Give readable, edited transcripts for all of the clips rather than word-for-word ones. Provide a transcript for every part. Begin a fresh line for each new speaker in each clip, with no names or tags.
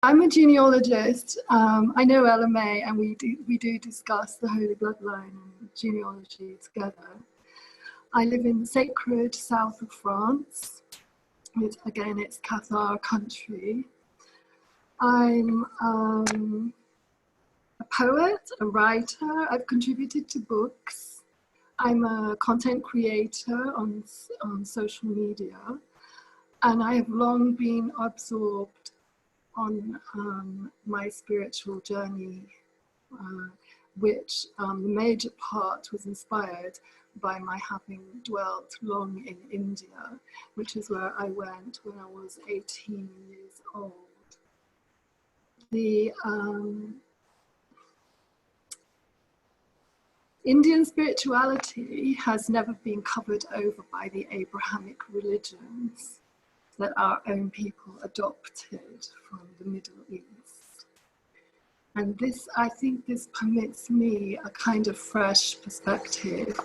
I'm a genealogist. I know LMA, and we do discuss the Holy Bloodline and genealogy together. I live in the sacred south of France. Again, it's Cathar country. I'm a poet, a writer. I've contributed to books. I'm a content creator on social media, and I have long been absorbed on my spiritual journey, which the major part was inspired by my having dwelt long in India, which is where I went when I was 18 years old. The Indian spirituality has never been covered over by the Abrahamic religions that our own people adopted from the Middle East. And this, I think this permits me a kind of fresh perspective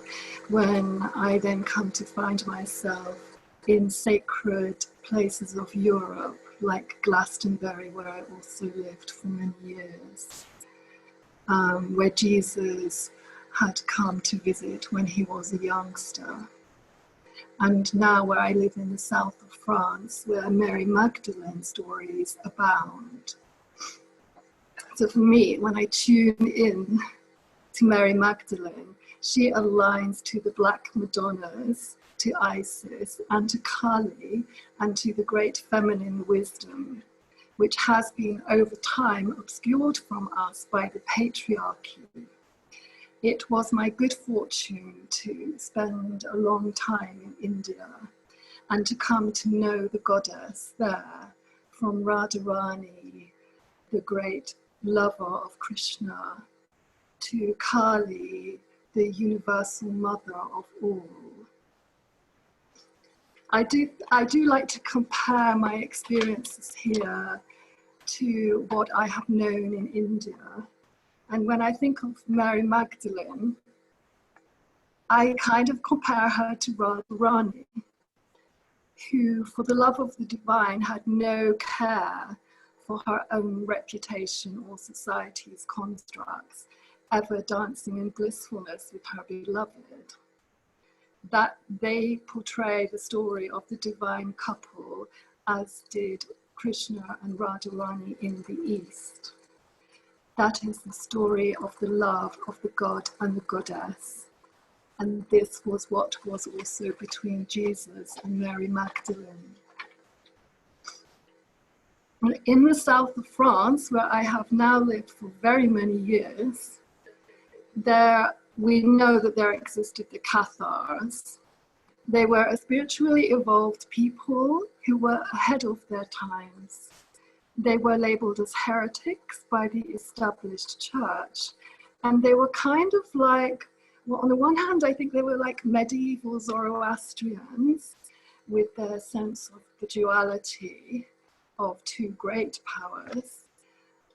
when I then come to find myself in sacred places of Europe, like Glastonbury, where I also lived for many years, where Jesus had come to visit when he was a youngster. And now where I live in the south of France, where Mary Magdalene stories abound. So for me, when I tune in to Mary Magdalene, she aligns to the Black Madonnas, to Isis, and to Kali, and to the great feminine wisdom, which has been over time obscured from us by the patriarchy. It was my good fortune to spend a long time in India and to come to know the goddess there, from Radharani, the great lover of Krishna, to Kali, the universal mother of all. I do like to compare my experiences here to what I have known in India. And when I think of Mary Magdalene, I kind of compare her to Radharani, who, for the love of the divine, had no care for her own reputation or society's constructs, ever dancing in blissfulness with her beloved. That they portray the story of the divine couple, as did Krishna and Radharani in the East. That is the story of the love of the god and the goddess. And this was what was also between Jesus and Mary Magdalene. In the south of France, where I have now lived for very many years, we know that there existed the Cathars. They were a spiritually evolved people who were ahead of their times. They were labeled as heretics by the established church. And they were kind of like, well, on the one hand, I think they were like medieval Zoroastrians with their sense of the duality of two great powers.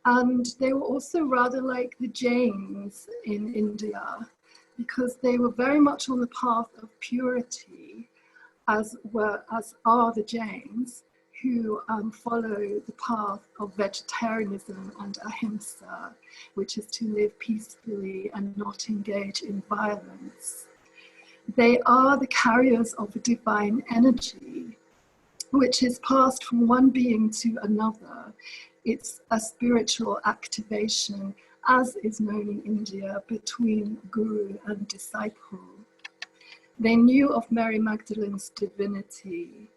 And they were also rather like the Jains in India, because they were very much on the path of purity, as are the Jains, who follow the path of vegetarianism and ahimsa, which is to live peacefully and not engage in violence. They are the carriers of a divine energy, which is passed from one being to another. It's a spiritual activation, as is known in India, between guru and disciple. They knew of Mary Magdalene's divinity.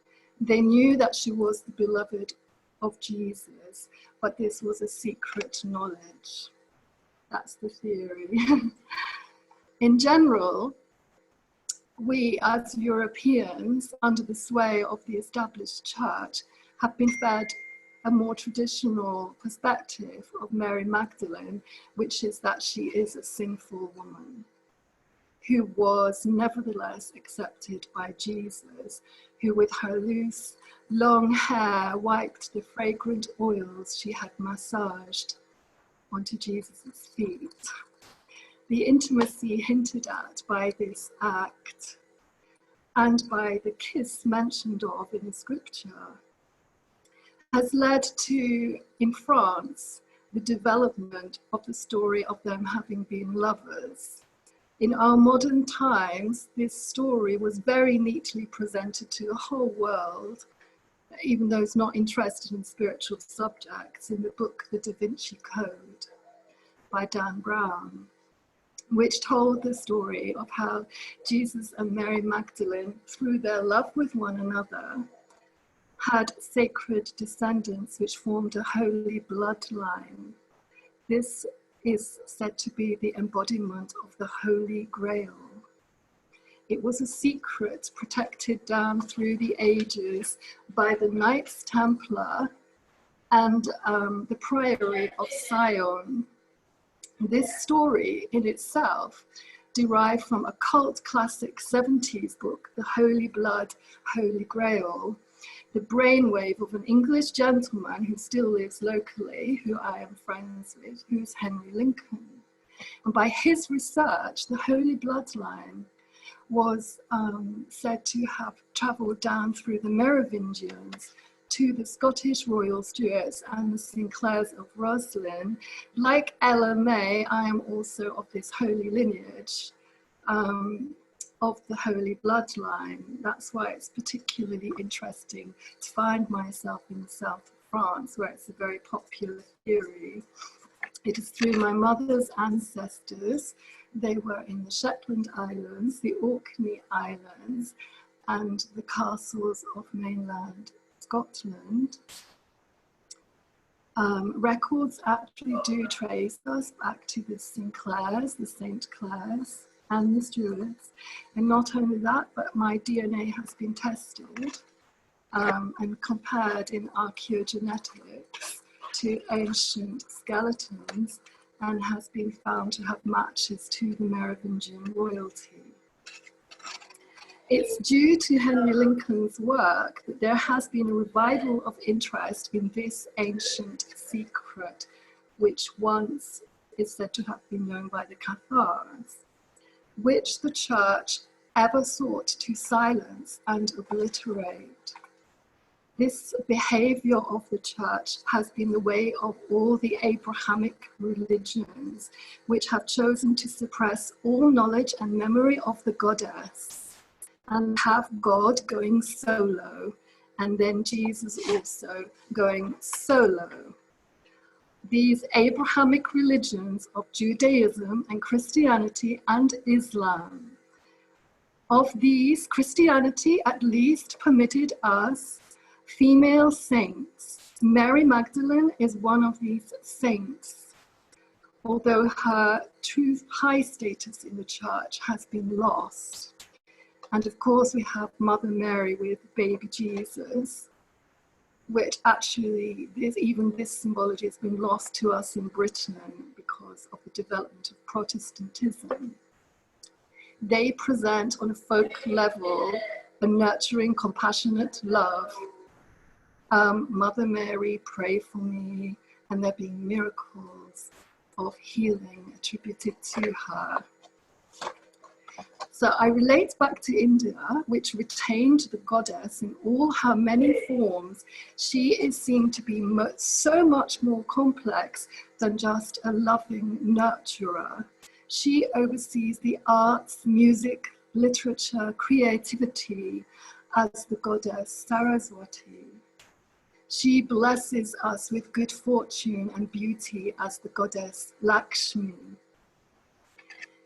They knew that she was the beloved of Jesus, but this was a secret knowledge. That's the theory. In general, we as Europeans, under the sway of the established church, have been fed a more traditional perspective of Mary Magdalene, which is that she is a sinful woman who was nevertheless accepted by Jesus, who with her loose, long hair wiped the fragrant oils she had massaged onto Jesus' feet. The intimacy hinted at by this act and by the kiss mentioned of in the scripture has led to, in France, the development of the story of them having been lovers. In our modern times, this story was very neatly presented to the whole world, even those not interested in spiritual subjects, in the book The Da Vinci Code by Dan Brown, which told the story of how Jesus and Mary Magdalene, through their love with one another, had sacred descendants which formed a holy bloodline. This is said to be the embodiment of the Holy Grail. It was a secret protected down through the ages by the Knights Templar and the Priory of Sion. This story in itself derived from a cult classic 70s book, The Holy Blood, Holy Grail, the brainwave of an English gentleman who still lives locally, who I am friends with, who's Henry Lincoln. And by his research, the Holy Bloodline was said to have travelled down through the Merovingians to the Scottish Royal Stuarts and the Sinclairs of Roslin. Like Ella May, I am also of this holy lineage, of the Holy Bloodline. That's why it's particularly interesting to find myself in the south of France, where it's a very popular theory. It is through my mother's ancestors. They were in the Shetland Islands, the Orkney Islands, and the castles of mainland Scotland. Records actually do trace us back to the Sinclairs, the St. Clairs, and the Stuarts. And not only that, but my DNA has been tested and compared in archaeogenetics to ancient skeletons, and has been found to have matches to the Merovingian royalty. It's due to Henry Lincoln's work that there has been a revival of interest in this ancient secret, which once is said to have been known by the Cathars, which the church ever sought to silence and obliterate. This behavior of the church has been the way of all the Abrahamic religions, which have chosen to suppress all knowledge and memory of the goddess, and have God going solo, and then Jesus also going solo. These Abrahamic religions of Judaism and Christianity and Islam. Of these, Christianity at least permitted us female saints. Mary Magdalene is one of these saints, although her true high status in the church has been lost. And of course, we have Mother Mary with baby Jesus, which actually, even this symbology has been lost to us in Britain because of the development of Protestantism. They present on a folk level a nurturing, compassionate love. Mother Mary, pray for me, and there being miracles of healing attributed to her. So I relate back to India, which retained the goddess in all her many forms. She is seen to be so much more complex than just a loving nurturer. She oversees the arts, music, literature, creativity as the goddess Saraswati. She blesses us with good fortune and beauty as the goddess Lakshmi.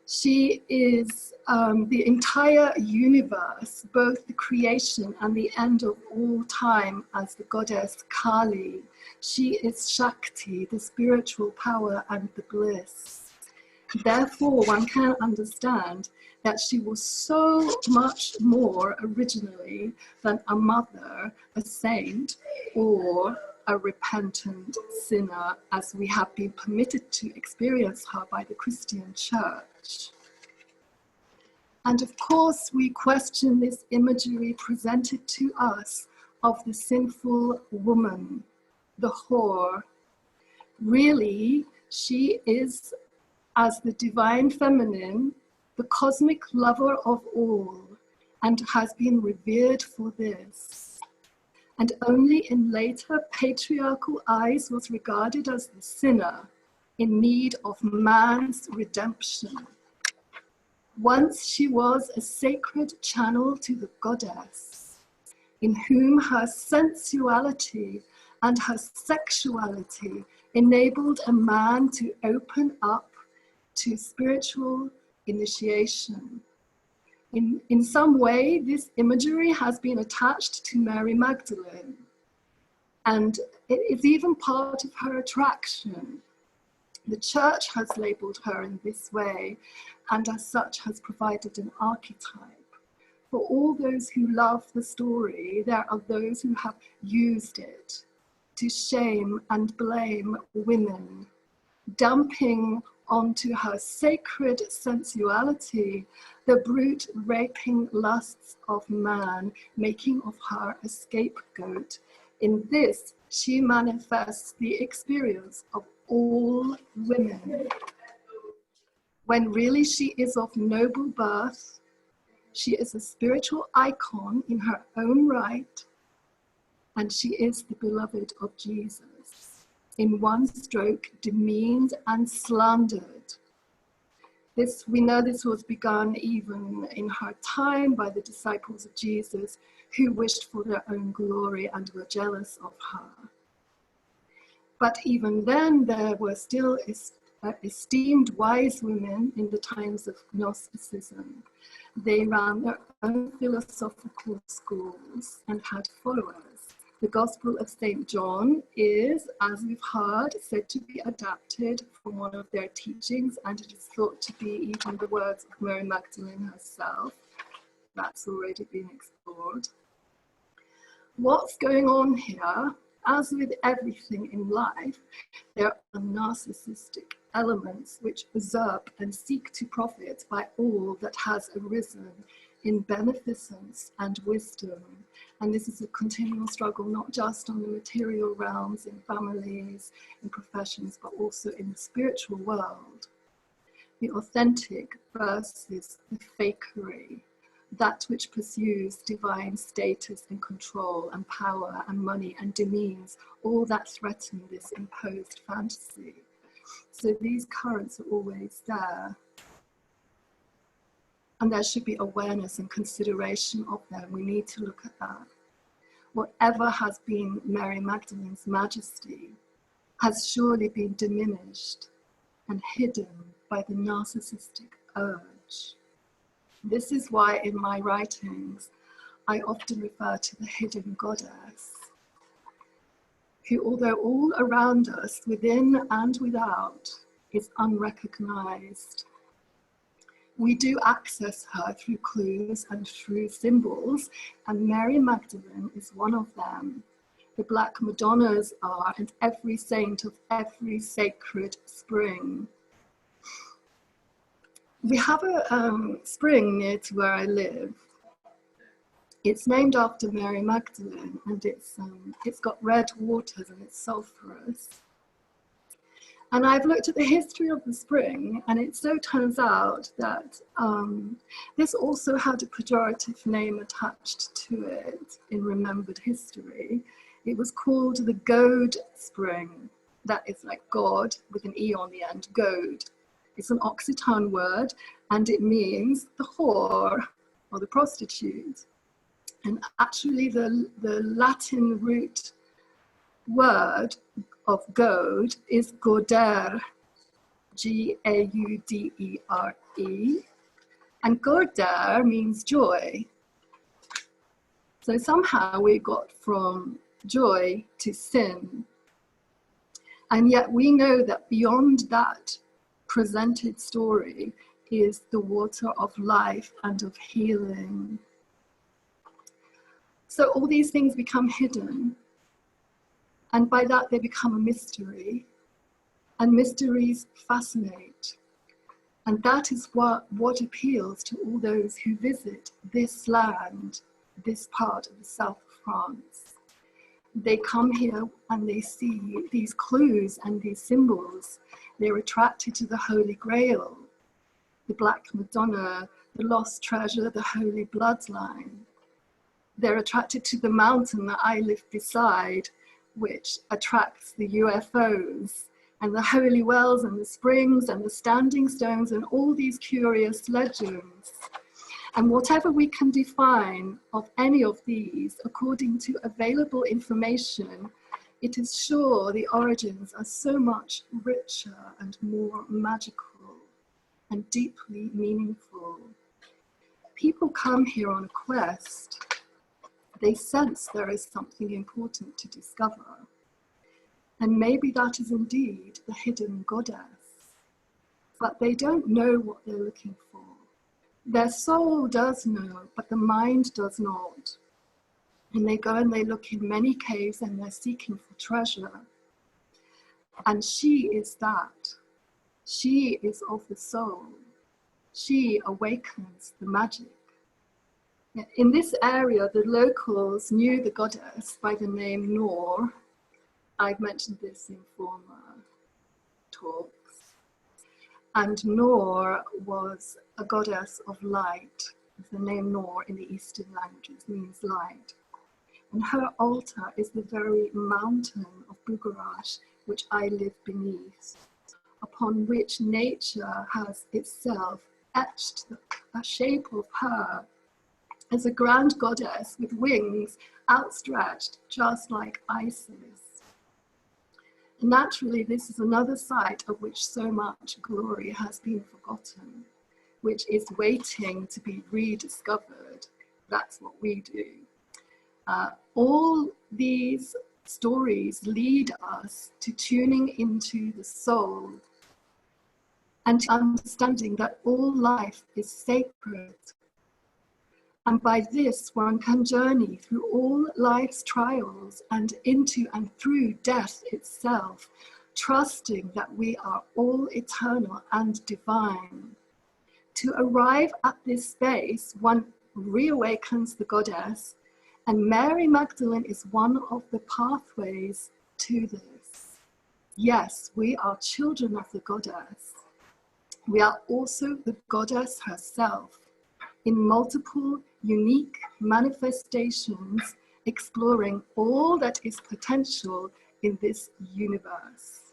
She is the entire universe, both the creation and the end of all time, as the goddess Kali. She is Shakti, the spiritual power and the bliss. Therefore, one can understand that she was so much more originally than a mother, a saint, or a repentant sinner, as we have been permitted to experience her by the Christian Church. And of course, we question this imagery presented to us of the sinful woman, the whore. Really, she is, as the divine feminine, the cosmic lover of all, and has been revered for this. and only in later patriarchal eyes was regarded as the sinner in need of man's redemption. Once she was a sacred channel to the goddess, in whom her sensuality and her sexuality enabled a man to open up to spiritual initiation. In some way, this imagery has been attached to Mary Magdalene, and it is even part of her attraction. The church has labeled her in this way, and as such has provided an archetype. For all those who love the story, there are those who have used it to shame and blame women, dumping onto her sacred sensuality the brute raping lusts of man, making of her a scapegoat. In this, she manifests the experience of all women, when really she is of noble birth. She is a spiritual icon in her own right, and she is the beloved of Jesus, in one stroke demeaned and slandered. We know this was begun even in her time by the disciples of Jesus, who wished for their own glory and were jealous of her. But even then, there were still esteemed wise women in the times of Gnosticism. They ran their own philosophical schools and had followers. The Gospel of St. John is, as we've heard, said to be adapted from one of their teachings, and it is thought to be even the words of Mary Magdalene herself. That's already been explored. What's going on here? As with everything in life, there are narcissistic elements which usurp and seek to profit by all that has arisen in beneficence and wisdom. And this is a continual struggle, not just on the material realms, in families, in professions, but also in the spiritual world. The authentic versus the fakery, that which pursues divine status and control and power and money and demeans all that threaten this imposed fantasy. So these currents are always there. And there should be awareness and consideration of them. We need to look at that. Whatever has been Mary Magdalene's majesty has surely been diminished and hidden by the narcissistic urge. This is why in my writings, I often refer to the hidden goddess, who, although all around us, within and without, is unrecognized. We do access her through clues and through symbols, and Mary Magdalene is one of them. The Black Madonnas are, and every saint of every sacred spring. We have a spring near to where I live. It's named after Mary Magdalene, and it's got red waters and it's sulphurous. And I've looked at the history of the spring, and it so turns out that this also had a pejorative name attached to it in remembered history. It was called the Goad Spring. That is like God with an E on the end, goad. It's an Occitan word, and it means the whore or the prostitute. And actually the Latin root word of goad is gaudere, G-A-U-D-E-R-E, and gaudere means joy. So somehow we got from joy to sin, and yet we know that beyond that presented story is the water of life and of healing. So all these things become hidden, and by that they become a mystery, and mysteries fascinate. And that is what appeals to all those who visit this land, this part of the south of France. They come here and they see these clues and these symbols. They're attracted to the Holy Grail, the Black Madonna, the lost treasure, the holy bloodline. They're attracted to the mountain that I live beside, which attracts the UFOs and the holy wells and the springs and the standing stones and all these curious legends. And whatever we can define of any of these, according to available information, it is sure the origins are so much richer and more magical and deeply meaningful. People come here on a quest. They sense there is something important to discover. And maybe that is indeed the hidden goddess. But they don't know what they're looking for. Their soul does know, but the mind does not. And they go and they look in many caves and they're seeking for treasure. And she is that. She is of the soul. She awakens the magic. In this area, the locals knew the goddess by the name Nor. I've mentioned this in former talks. And Nor was a goddess of light. The name Nor in the Eastern languages means light. And her altar is the very mountain of Bugarash, which I live beneath, upon which nature has itself etched a shape of her as a grand goddess with wings outstretched, just like Isis. Naturally, this is another site of which so much glory has been forgotten, which is waiting to be rediscovered. That's what we do. All these stories lead us to tuning into the soul and to understanding that all life is sacred. And by this, one can journey through all life's trials and into and through death itself, trusting that we are all eternal and divine. To arrive at this space, one reawakens the goddess, and Mary Magdalene is one of the pathways to this. Yes, we are children of the goddess. We are also the goddess herself, in multiple, unique manifestations, exploring all that is potential in this universe.